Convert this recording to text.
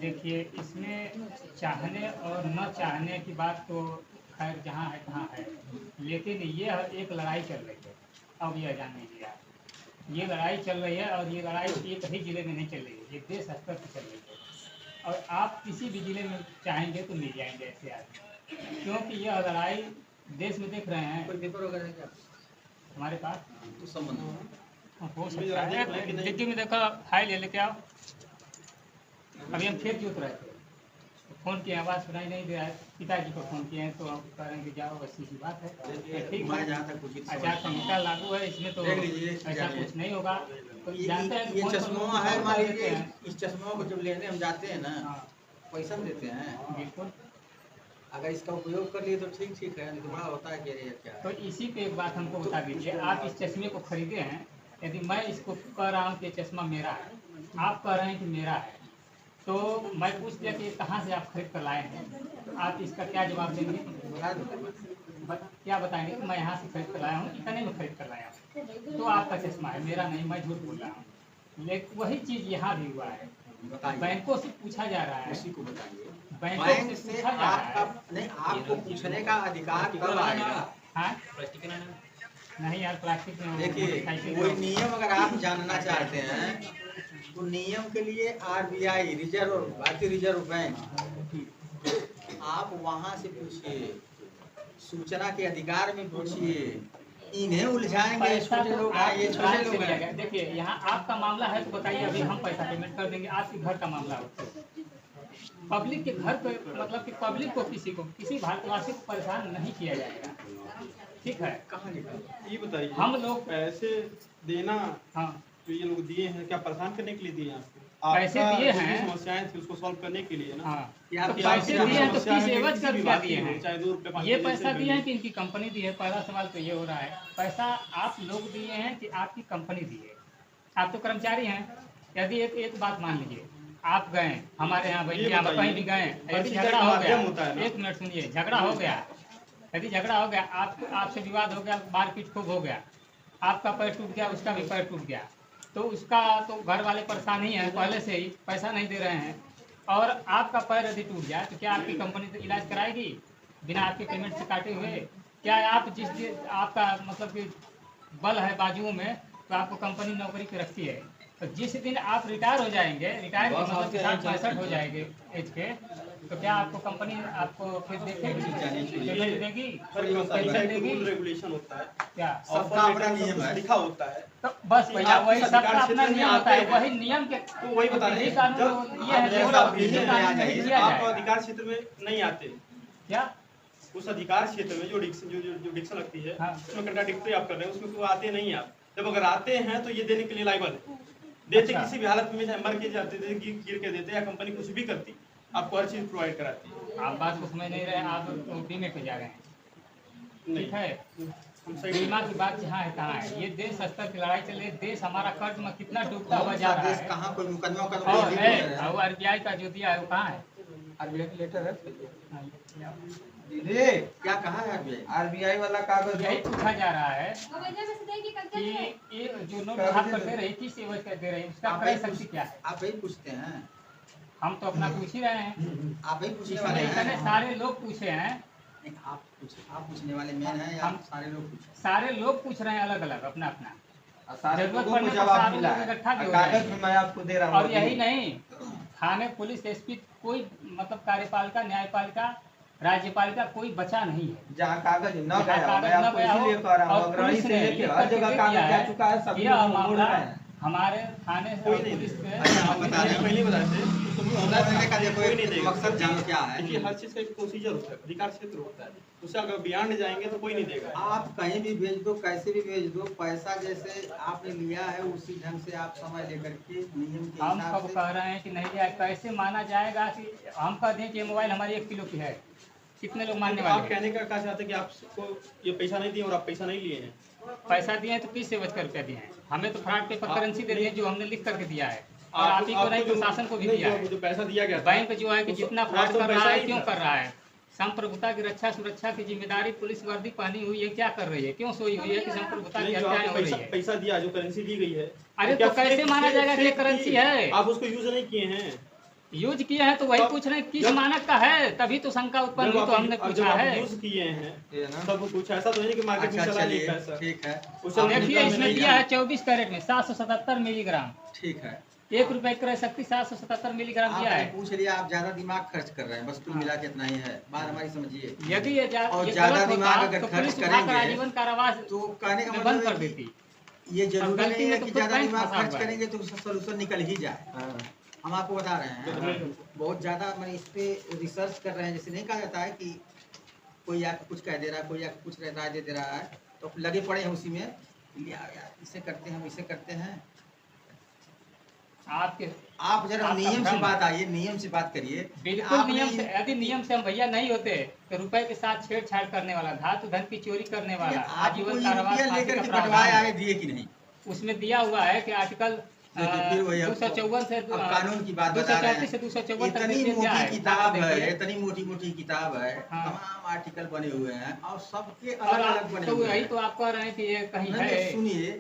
देखिए, इसमें चाहने और न चाहने की बात तो खैर जहाँ है तहाँ है, लेकिन ये एक लड़ाई चल रही है। अब यह जान लीजिए आप, ये लड़ाई चल रही है और ये लड़ाई एक ही ज़िले में नहीं चल रही है, ये देश स्तर पर चल रही है। और आप किसी भी ज़िले में चाहेंगे तो मिल जाएंगे ऐसे आदमी, क्योंकि यह लड़ाई देश में देख रहे हैं। कोई पेपर वगैरह है क्या हमारे पास उस संबंध में? हो सकता है, डिग्गी में देखो, फाइल ले लेके आओ। अभी हम खेत जोत रहे थे, फ़ोन किए, आवाज़ सुनाई नहीं दे रहा है, पिताजी को फ़ोन किए हैं तो आप कह रहे हैं कि जाओ, बस सीधी बात है। ठीक है, जहाँ तक उचित आचार संहिता लागू है, इसमें तो देख लीजिए, ऐसा कुछ नहीं होगा। तो जानते हैं ये कौन सा चश्मा लोग है, फोन मान कर लीजिए देते हैं। इस चश्मा को जब लेने हम जाते हैं ना, हाँ, पैसा भी देते हैं। बिल्कुल। अगर इसका उपयोग कर लिए तो ठीक है, नहीं तो बड़ा होता है कि अरे क्या तो है। इसी पे एक बात हमको बता दीजिए, आप इस चश्मे को खरीदे हैं, यदि मैं इसको कह रहा हूँ कि ये चश्मा मेरा है, आप कह रहे हैं कि मेरा है, तो मैं पूछ लिया कि ये कहाँ से आप खरीद कर लाए हैं, तो आप इसका क्या जवाब देंगे? बता दो। क्या बताएंगे कि मैं यहाँ से खरीद कर लाया हूँ, इतने में खरीद कर लाया हूँ, तो आपका चश्मा है, मेरा नहीं, मैं झूठ बोल रहा हूँ। लेकिन वही चीज़ यहाँ भी हुआ है, बैंकों से पूछा जा रहा है, उसी को बताइए। बैंकों बैंक से से पूछा जा रहा है। आपका नहीं, आपको पूछने का अधिकार कब आएगा? हाँ, नहीं यार, प्लास्टिक में देखिए, मोटरसाइकिल कोई नियम अगर आप जानना चाहते हैं तो नियम के लिए आरबीआई, रिजर्व भारतीय रिजर्व बैंक, आप वहां से पूछिए, सूचना के अधिकार में पूछिए। इन्हें उलझाएंगे, पैसा छोटे तो लोग आप हैं, ये छोटे लोग हैं। देखिए, यहाँ आपका मामला है तो बताइए, अभी हम पैसा पेमेंट कर देंगे। आपके घर का मामला हो, पब्लिक के घर पे, मतलब कि पब्लिक को, किसी भारतवासी को परेशान नहीं किया जाएगा, ठीक है? कहाँ लिखा? ये बताइए, हम लोग पैसे देना हाँ, जो ये लोग दिए हैं, क्या परेशान करने के लिए दिए हैं आपको? पैसे आपका दिए जो भी हैं, समस्याएं थी उसको सॉल्व करने के लिए ना। हाँ, या तो कि पैसे आपकी दिए हैं तो समस्या किस है कि एवज किसी कर भी क्या बात की दिए हो, हैं? चाहे 2 रुपए 5 ये रुपए पैसा जैसे दिए हैं भी कि इनकी कंपनी दी है? पहला सवाल तो ये हो रहा है। पैसा आप लोग दिए हैं कि आपकी कंपनी दी है? आप तो कर्मचारी हैं। यदि एक बात मान लीजिए, आप गए हमारे यहाँ, ये हम कहीं भी गए, यदि झगड़ा हो गया, होता है ना। एक मिनट सुनिए, झगड़ा हो गया, यदि झगड़ा हो गया, आपसे विवाद हो गया, मारपीट खूब हो गया, आपका पैर टूट गया, उसका भी पैर टूट गया, तो उसका तो घर वाले परेशान ही हैं पहले से ही, पैसा नहीं दे रहे हैं, और आपका पैर यदि टूट जाए तो क्या आपकी कंपनी तो इलाज कराएगी बिना आपके पेमेंट से काटे हुए? क्या आप जिस दिन आपका मतलब कि बल है बाजुओं में, तो आपको कंपनी नौकरी पे रखती है, तो जिस दिन आप रिटायर हो जाएंगे, रिटायर मतलब कि 60-65 हो जाएंगे एज के, तो क्या आपको कंपनी आपको फिर देखेगी, पेमेंट देगी, हर कंपनी का पेंशन एक देगी? रूल रेगुलेशन होता है, क्या सबका अपना नियम है। लिखा होता है। तो बस भैया, आप वही किस सबका अधिकार अपना क्षेत्र में नियम होता आते है, हैं? वही नियम के तो वही बता रहे यही हैं, कानून जब ये है, आप जो जैसा यही बिजली में कानून आ नहीं जाइए, दिया आप जाएगा। अधिकार क्षेत्र में नहीं आते, क्या उस अधिकार क्षेत्र में जो डिक्शन लगती है, हाँ। उसमें कंट्राडिक्टरी आप कर रहे हैं, उसमें कोई आते नहीं आप। जब अगर आते हैं तो ये देने के लिए लायबल है, देते अच्छा। किसी भी हालत में, चाहे मर के जाते थे, गिर के देते, या कंपनी कुछ भी करती, आपको हर चीज प्रोवाइड कराती है। आप बात को समझ नहीं रहे, आप बीमे पे जा रहे हैं, ठीक है? हम सही बीमा की बात जहाँ है तहाँ है, ये देश स्तर की लड़ाई चल रही है, देश हमारा कर्ज में कितना डूबता हुआ जा रहा देश है। कहाँ कोई मुकदमा और कर है, और आरबीआई का जो दिया है वो कहाँ है? आरबीआई लेटर है हाँ, दीदी, क्या कहा है अभी? आरबीआई वाला कागज यही पूछा जा रहा है कि ये जो नोट आप कर दे रहे, किस एवज कर दे रहे, उसका क्रय शक्ति क्या है? आप ही पूछते हैं, हम तो अपना पूछ ही रहे हैं, आप ही पूछने वाले इसमें इतने हैं। सारे लोग पूछे हैं, नहीं, आप पूछने वाले मेन हैं या हम- सारे लोग पूछे? सारे लोग पूछ रहे हैं अलग अलग अपना अपना, और सारे जरूरत लोगों पड़ने को पर जवाब सारे मिला लोग है। इकट्ठा भी हो कागज जाएंगे। में मैं आपको दे रहा हूँ और यही नहीं, थाने, पुलिस, एसपी, कोई मतलब कार्यपालिका, न्यायपालिका, राज्यपालिका कोई बचा नहीं है। जहाँ कागज न जहाँ गया हो, कागज मैं न आपको गया हो, इसीलिए कह रहा हूँ, और अग्रणी पुलिस से ने लेके लिख हर करके जगह दे कागज दिया जा है, चुका है, सभी यह लोग बोल मामला रहे हैं। हमारे थाने से कोई और नहीं पुलिस से अच्छा, हम बता रहे हैं। पहले बताए थे, तो भी होना देने का देखो कोई नहीं एक देगा। मकसद जानो क्या है। देखिए, हर चीज का एक प्रोसीजर होता है, अधिकार क्षेत्र होता है, उससे अगर बियॉन्ड जाएंगे तो कोई नहीं देगा। आप कहीं भी भेज दो, कैसे भी भेज दो, पैसा जैसे आपने लिया है उसी ढंग से आप समय लेकर के नियम के हम हिसाब कब से। कह रहे हैं कि नहीं जाए? कैसे माना जाएगा कि हम कह दें कि ये मोबाइल हमारी 1 किलो की है? कितने लोग मानने आप वाले हैं? कहने का क्या चाहते हैं कि आपको ये पैसा नहीं दिए और आप पैसा नहीं लिए हैं? पैसा दिए हैं तो किस एवज कर रुपया दिए हैं? हमें तो फ्रॉड पेपर करेंसी दे दिए जो हमने लिख करके दिया है, और आप ही को नहीं, प्रशासन को भी नहीं, दिया है। जो पैसा दिया गया था, बैंक जो है कि जितना फ्रॉड तो कर पैसा रहा है, ही क्यों था। कर रहा है? संप्रभुता की रक्षा सुरक्षा की जिम्मेदारी पुलिस वर्दी पहनी हुई है, क्या कर रही है? क्यों सोई हुई है कि संप्रभुता की नहीं, जो हत्याएं आपको हो रही पैसा है? पैसा दिया, जो करेंसी दी गई है, अरे क्या तो कैसे fake- माना fake- जाएगा कि ये fake करेंसी थी? है? आप उसको यूज नहीं किए हैं, यूज किए हैं तो वही जब- पूछ रहे हैं किस जब- मानक का है, तभी तो शंका उत्पन्न हुई, तो हमने जब पूछा आप है। यूज किए हैं ये ना सब कुछ ऐसा तो नहीं कि मार्केट में अच्छा चला नहीं चलिए पैसा ठीक है उसे आप देखिए निकल में इसमें नहीं दिया है 24 कैरेट में 777 मिलीग्राम, ठीक है 1 रुपए क्रय शक्ति 777 मिलीग्राम दिया आपने है। पूछ लिया, आप ज्यादा दिमाग खर्च कर रहे हैं, बस कुल मिला के इतना ही है, बात हमारी समझिए। यदि ये और ये ज्यादा गलत दिमाग होता अगर तो खर्च पुलिस उठाकर करेंगे, आजीवन कारावास तो कहने का में मतलब बंद कर है कि देती। ये जरूरी गलती नहीं में है तो कि खुद ज्यादा बैंक दिमाग फंसा खर्च हुआ है। करेंगे तो उसका सोल्यूशन निकल ही जाए। हाँ। हम आपको बता रहे हैं बहुत ज्यादा मैं इस पे रिसर्च कर रहे हैं। जैसे नहीं कहा जाता है कि कोई आके कुछ कह दे रहा है, कोई आके कुछ राय दे रहा है, तो लगे पड़े हैं उसी में, यार इसे करते हैं, इसे करते हैं। आपके आप जरा आपका नियम से भ्रम बात आइए, नियम से बात करिए। बिल्कुल आपने नियम से, ये- यदि नियम से हम भैया नहीं होते तो रुपए के साथ छेड़छाड़ करने वाला, धातु धन की चोरी करने वाला, आपको आजीवन ये कारावास रुपया फांसी लेकर का के प्रावधान बंटवाए है। आए दिए कि नहीं? उसमें दिया हुआ है कि आर्टिकल देखिए फिर वही अब 254 से अब कानून की बात बता रहे 234 से हैं। 254 तक इतनी देखिए क्या मोटी है। किताब है, देखिए। इतनी मोटी मोटी किताब है, हाँ। तमाम आर्टिकल बने हुए हैं और सबके और अलग अलग आप बने तो हुए यही हैं। तो आप कह रहे हैं कि ये कहीं नहीं, है। सुनिए,